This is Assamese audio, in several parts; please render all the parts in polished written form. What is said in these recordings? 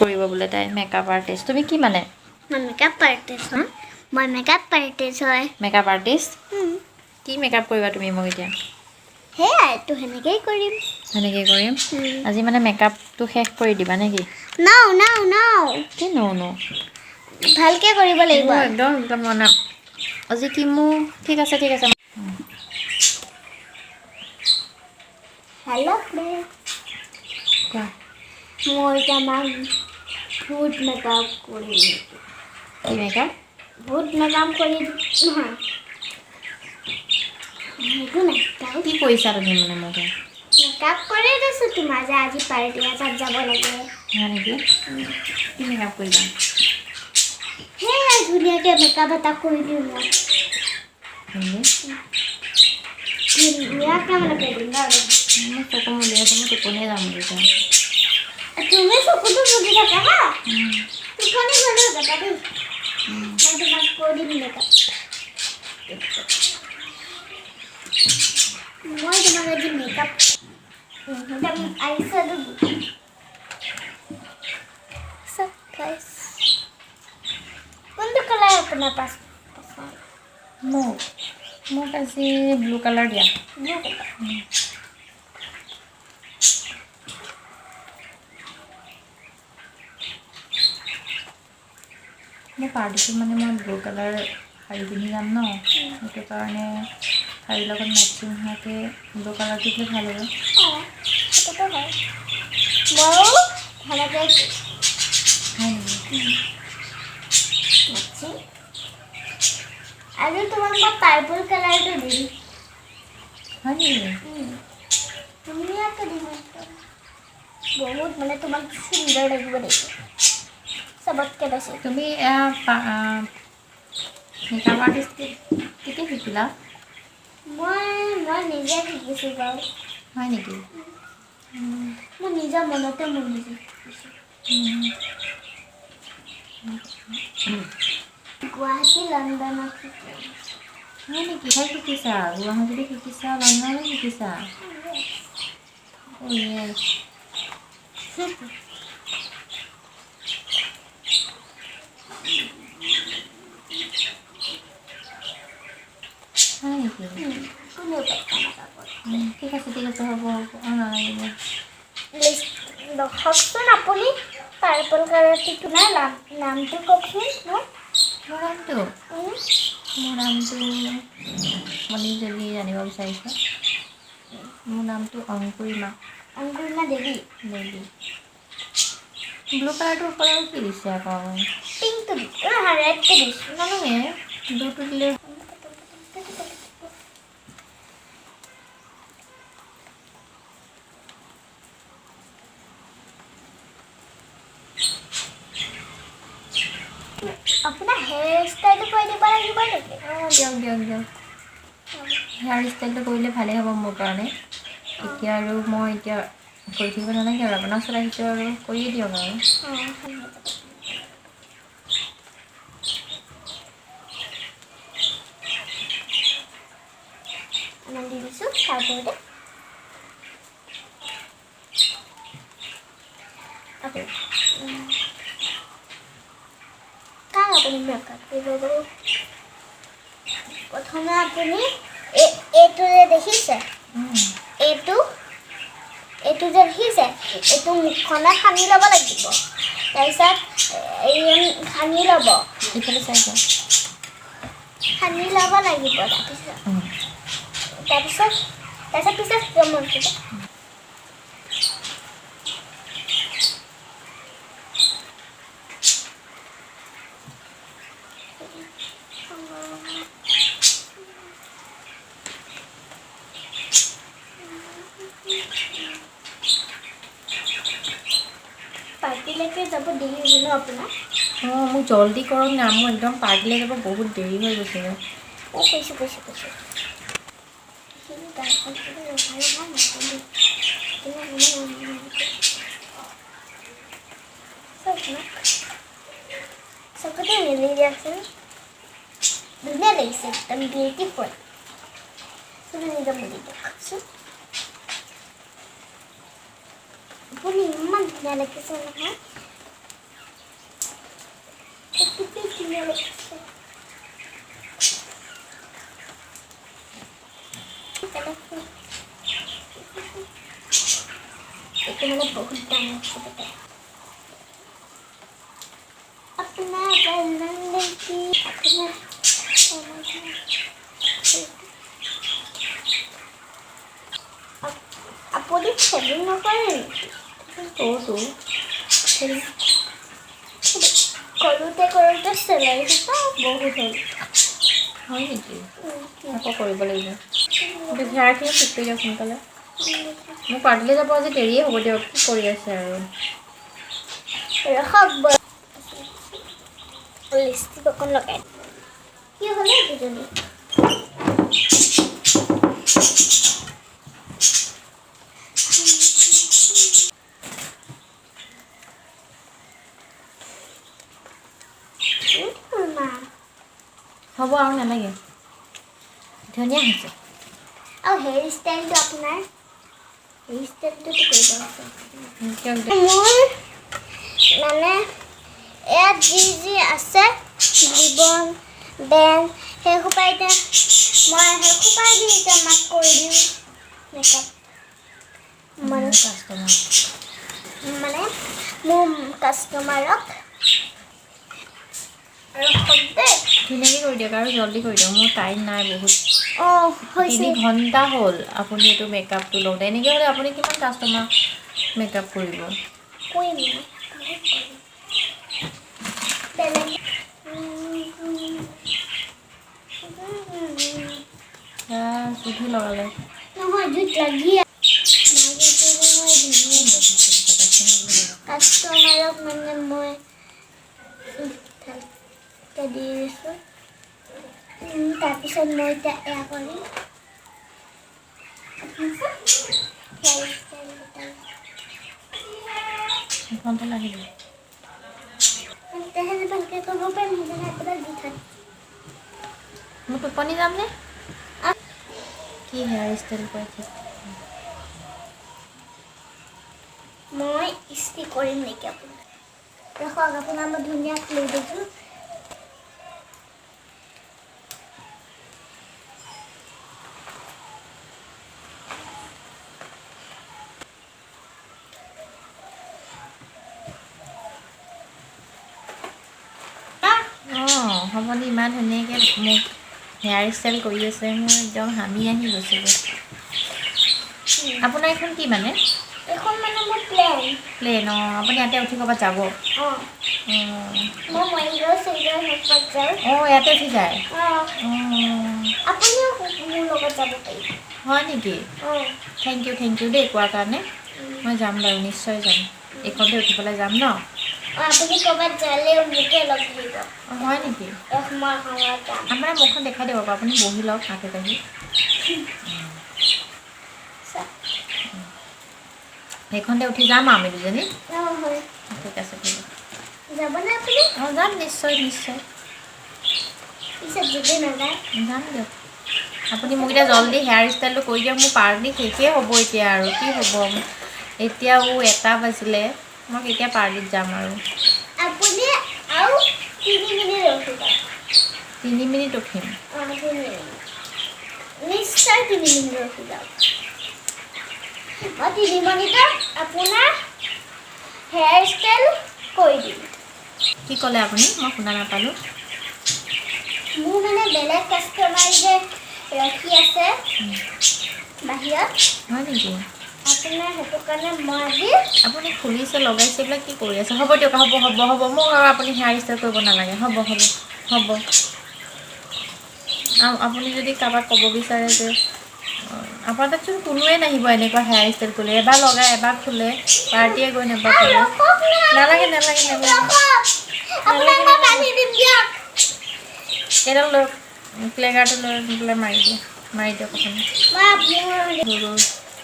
কৰিব বোলে তাই মেকআপ আৰ্টিষ্ট তুমি কি মানে মই মেকআপ আৰ্টিষ্ট হয় মই মেকআপ আৰ্টিষ্ট হয় মেকআপ আৰ্টিষ্ট কি মেকআপ কৰিবা তুমি মোক এতিয়া হে আইটো হেনেকেই কৰিম আজি মানে মেকআপটো শেষ কৰি দিবা নেকি নাও কি নো ভালকে কৰিব লাগিব একদম মানে আজি কি মো ঠিক আছে হেল্ল' ফ্ৰেণ্ড কোৱা মই তোমাক ভূত মেকআপ কৰিম কি মেকআপ ভূত মেকআপ কৰি নহয় একো নাই কি কৰিছা তুমি মানে মোক মেকআপ কৰি দিছোঁ তোমাৰ যে আজি পাৰ্টি এটাত যাব লাগে হয় নেকি কি মেকআপ কৰিবা সেয়াই ধুনীয়াকৈ মেকআপ এটা কৰি দিওঁ মই ধুনীয়াকৈ মানে কৰি দিম মই চকু মুলি আছোঁ মই টোপনিয়ে যাম বুলি তুমি চকুটো মুদি থাকা হা টোপনি গ'লেও যাবা দেই মই তোমাক কৰি দিম মেকআপ মই তোমাক আজি মেকআপ एकदम ऐसा दूंगी सब गाइस कौन सा कलर है अपने पास মোক আজি ব্লু কালাৰ দিয়া ब्लू कलर মই পাৰ্টিটো মানে মই ব্লু কালাৰ শাৰী পিন্ধি যাম ন সেইটো কাৰণে শাৰীৰ লগত মেচিং হোৱাকৈ ব্লু কালাৰটো দিলে ভাল হ'ব সেটা তো হয় ময়ো ভালকে হয় নেকি আচ্ছা আজি তোমাক মই পার্পল কালারটো দিম হয় নেকি ধুনীয়াকৈ দিম বহুত মানে তোমাক সুন্দৰ লাগিব দেখি চবতকৈ বেছি তুমি মেকআপ আৰ্টিষ্ট কেতিয়া শিকিলা মই নিজে শিকিছোঁ বাৰু হয় নেকি মই নিজৰ মনতে মই নিজে শিকিছোঁ গুৱাহাটী লণ্ডনত শিকিছোঁ হয় নেকি ঠাই শিকিছা গুৱাহাটীতে শিকিছা লণ্ডনত শিকিছা য়েছ হয় নেকি কোনেও পাত্তা নাপাব ঠিক আছে হ'ব নালাগিব দেখাওকচোন আপুনি পাৰ্পল কালাৰটো নাই নামটো কওকচোন মোৰ নামটো মানে যদি জানিব বিচাৰিছা মোৰ নামটো অংকুৰিমা দেৱী ব্লু কালাৰটোৰ ওপৰত কি দিছে আকৌ পিংকটো ৰেডটো দিছোঁ নালাগে ব্লুটো দিলে আপোনাৰ হেয়াৰ ষ্টাইলটো কৰি দিব লাগিব নেকি দিয়ক হেয়াৰ ষ্টাইলটো কৰিলে ভালেই হ'ব মোৰ কাৰণে এতিয়া আৰু মই এতিয়া কৰি থাকিব নালাগে আৰু আপোনাৰ ওচৰত আহিছোঁ আৰু কৰিয়ে দিয়ক আৰু দি দিছোঁ তাৰপৰতে কাক আপুনি মেকআপ কৰিব প্ৰথমে আপুনি এইটো যে দেখিছে এইটো যে দেখিছে এইটো মুখখনত সানি ল'ব লাগিব তাৰপিছত সানি ল'ব এইফালে চাইছা সানি ল'ব লাগিব তাৰপিছত পিছত মন কৰিব পাৰ্টিলৈকে যাব দেৰি হ'ব ন আপোনাৰ অঁ মোক জল্দি কৰক না মোৰ একদম পাৰ্টিলৈ যাব বহুত দেৰি হৈ গৈছে কৈছোঁ চকুটো মেলি দিয়কচোন ধুনীয়া লাগিছে একদম বিউটিফুল চকুটো নিজৰ মেলি দিয়কচোন আপুনি ইমান ধুনীয়া লাগিছে নহয় itu mana बहुत डांस करता है अपना बनने की अपना আপুনি খেলি নকৰে তো কৰোঁতে চেলাই বহুত হ'ল হয় নেকি আকৌ কৰিব লাগিব কিন্তু হেয়াৰখিনি ঠিক কৰি দিয়ক সোনকালে মোৰ পাৰ্টিলৈ যাব আজি দেৰিয়ে হ'ব দিয়ক কি কৰি আছে আৰু ৰখক লিপষ্টিক অকণ লগাই কি হ'লে দুজনী হ'ব আৰু নালাগে ধুনীয়া হৈছে আৰু হেয়াৰ ষ্টাইলটো আপোনাৰ হেয়াৰ ষ্টাইলটো কৰিব মোৰ মানে ইয়াত যি আছে জীৱন বেন সেই সোপা এতিয়া মই সেই সোপা দি এতিয়া মাক কৰি দিওঁ মেকআপ মানে মোৰ কাষ্টমাৰক ধুনীয়াকৈ কৰি দিয়ক আৰু জল্দি কৰি দিয়ক মোৰ টাইম নাই বহুত অঁ 3 ঘণ্টা হ'ল আপুনি এইটো মেকআপটো লওঁতে এনেকৈ হ'লে আপুনি কিমান কাষ্টমাৰ মেকআপ কৰিব চুধি লগালে নহয় জুইত লাগি কাষ্টমাৰক মানে মই দি দিছোঁ তাৰপিছত মই এতিয়া এয়া কৰিম ঘণ্টা লাগিব তেহেঁতে ভালকৈ কৰিব পাৰিম সেইকাৰণে একেবাৰে দি থাক মোৰ টোপনি যামনে কি হেয়াৰ ষ্টাইল কৰে ঠিক মই ইস্ত্ৰি কৰিম নেকি আপোনাক ৰখক আপোনাৰ মই ধুনীয়া লৈ দিছোঁ হ'ব নি ইমান ধুনীয়াকৈ মোক হেয়াৰ ষ্টাইল কৰি আছে মোৰ একদম হামি আহি গৈছেগৈ আপোনাৰ এইখন কি মানে এখন মানে মোৰ প্লেন আপুনি ইয়াতে উঠি ক'ৰবাত যাব মই মৰিগাঁও চেৰিগাঁও শেষত যাওঁ ইয়াতে উঠি যায় আপুনিও মোৰ লগত যাব পাৰিব হয় নেকি থেংক ইউ দেই কোৱাৰ কাৰণে মই যাম বাৰু নিশ্চয় যাম এইখনতে উঠি পেলাই যাম ন আপুনি ক'ৰবাত যালেও মোকে লগ ধৰিব হয় নেকি আপোনাৰ মুখখন দেখাই দিব বাৰু আপুনি বহি লওক আগে পাহি সেইখনতে উঠি যাম আৰু আমি দুজনী ঠিক আছে ঠিক আছে যাবনে আপুনি যাম নিশ্চয় যাম দিয়ক আপুনি মোক এতিয়া জল্দি হেয়াৰ ষ্টাইলটো কৰি দিয়ক মোৰ পাৰ্টি শেষেই হ'ব এতিয়া আৰু কি হ'ব এতিয়াও 1 বাজিলে মই কেতিয়া পাৰ্টিত যাম আৰু আপুনি আৰু 3 মিনিট ৰখিব 3 মিনিট ৰখিম নিশ্চয় 3 মিনিট ৰখি যাওক মই 3 মিনিটত আপোনাৰ হেয়াৰ ষ্টাইল কৰি দিম কি ক'লে আপুনি মই শুনা নাপালোঁ মোৰ মানে বেলেগ কাষ্টমাৰ যে ৰখি আছে বাহিৰত হয় নেকি আপোনাৰ সেইটো কাৰণে মই আজি আপুনি খুলিছে লগাইছে এইবিলাক কি কৰি আছে হ'ব দিয়ক হ'ব মোক আৰু আপুনি হেয়াৰ ষ্টাইল কৰিব নালাগে হ'ব আৰু আপুনি যদি কাৰোবাক ক'ব বিচাৰে যে আপোনাৰ তাতচোন কোনোৱে নাহিব এনেকুৱা হেয়াৰ ষ্টাইল কৰিলে এবাৰ লগাই এবাৰ খোলে পাৰ্টিয়ে গৈ নাপালে নালাগে এডাল লৈ প্লেগাৰটো লৈ পেলাই মাৰি দিয়ক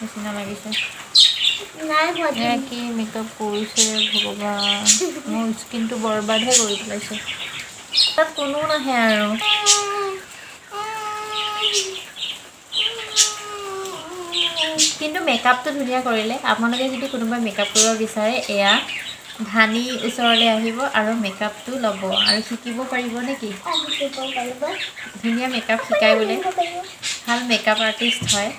নিচিনা লাগিছে কি মেকআপ কৰিছে ভগৱান মোৰ স্কিনটো বৰবাদহে কৰি পেলাইছে তাত কোনো নাহে আৰু কিন্তু মেকআপটো ধুনীয়া কৰিলে আপোনালোকে যদি কোনোবাই মেকআপ কৰিব বিচাৰে এয়া ধানি ওচৰলৈ আহিব আৰু মেকআপটো ল'ব আৰু শিকিব পাৰিব নেকি? ধুনীয়া মেকআপ শিকাই বোলে, ভাল মেকআপ আৰ্টিষ্ট হয়,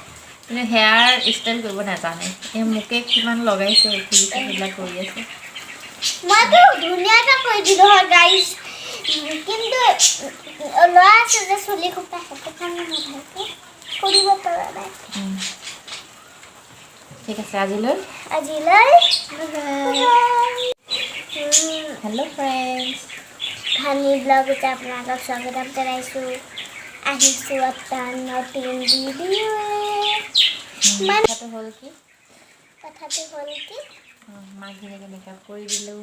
কিন্তু হেয়াৰ ষ্টাইল কৰিব নাজানে। এই মোকে কিমান লগাইছে সেইবিলাক কৰি আছে। মইতো ধুনীয়াকৈ কৰি দিলোঁ হয় গাইজ, কিন্তু ল'ৰা আছে যে চুলি খোপা সেইটো কাৰণে মই ভালকৈ কৰিব পৰা নাই। ঠিক আছে, আজিলৈ হেল্ল' ফ্ৰেণ্ডছ, ধানি ব্লগতে আপোনালোকক স্বাগতম জনাইছোঁ। আহিছোঁ এটা নতুন ভিডিঅ'। কথাটো হ'ল কি মাক ধুনীয়াকৈ মেকআপ কৰি দিলোঁ।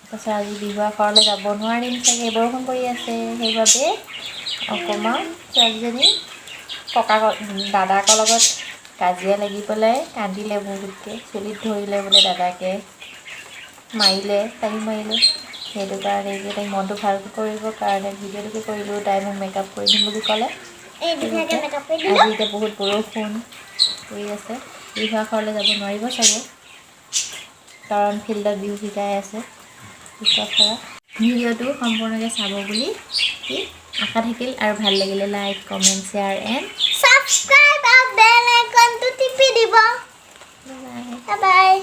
তাৰপিছত আজি বিহু ঘৰলৈ যাব নোৱাৰিম চাগে, বৰষুণ পৰি আছে, সেইবাবে অকণমান ছোৱালীজনী দাদাকৰ লগত কাজিয়া লাগি পেলাই কান্দিলে বহুতকৈ, চুলিত ধৰিলে বোলে দাদাকে, মাৰিলে, তাইও মাৰিলে। সেইটো কাৰণে তাইক মনটো ভালকৈ কৰিবৰ কাৰণে ভিডিঅ'টোকে কৰিলোঁ। তাই মোক মেকআপ কৰি দিম বুলি ক'লে। আজি এতিয়া বহুত বৰষুণ পৰি আছে, বিহু ঘৰলৈ যাব নোৱাৰিব চাগে, কাৰণ ফিল্ডত বিহু শিকাই আছে। ভিডিঅ'টো সম্পূৰ্ণকৈ চাব বুলি আশা থাকিল, আৰু ভাল লাগিলে like, comment, share and subscribe আৰু বেল আইকনটো টিপি দিব। বাই। বাই।